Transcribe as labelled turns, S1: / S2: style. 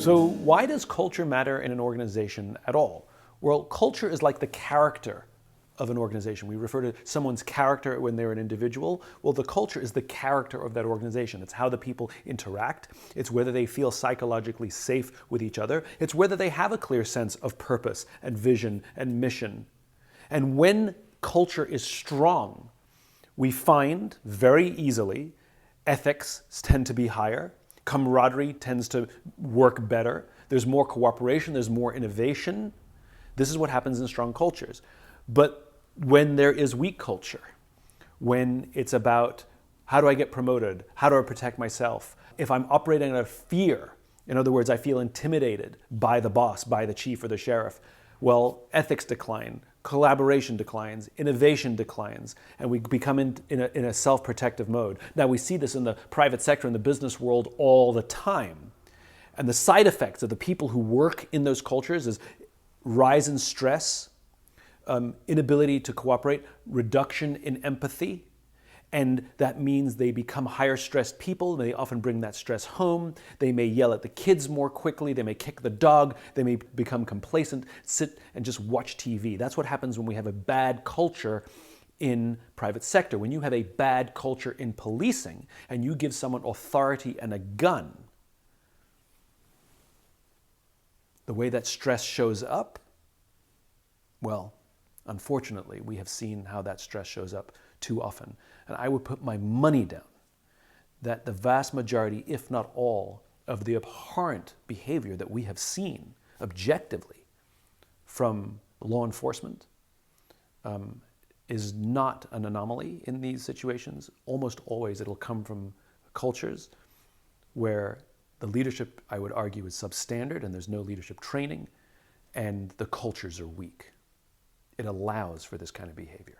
S1: So why does culture matter in an organization at all? Well, culture is like the character of an organization. We refer to someone's character when they're an individual. Well, the culture is the character of that organization. It's how the people interact. It's whether they feel psychologically safe with each other. It's whether they have a clear sense of purpose and vision and mission. And when culture is strong, we find very easily ethics tend to be higher, camaraderie tends to work better, there's more cooperation, there's more innovation. This is what happens in strong cultures. But when there is weak culture, when it's about how do I get promoted, how do I protect myself, if I'm operating out of fear, in other words, I feel intimidated by the boss, by the chief or the sheriff, well, ethics decline, collaboration declines, innovation declines, and we become in a self-protective mode. Now, we see this in the private sector, in the business world all the time. And the side effects of the people who work in those cultures is rise in stress, inability to cooperate, reduction in empathy, and that means they become higher stressed people. They often bring that stress home. They may yell at the kids more quickly. They may kick the dog. They may become complacent, sit and just watch TV. That's what happens when we have a bad culture in private sector. When you have a bad culture in policing and you give someone authority and a gun, the way that stress shows up, well, unfortunately, we have seen how that stress shows up too often. And I would put my money down that the vast majority, if not all, of the abhorrent behavior that we have seen objectively from law enforcement is not an anomaly in these situations. Almost always it'll come from cultures where the leadership, I would argue, is substandard and there's no leadership training and the cultures are weak. It allows for this kind of behavior.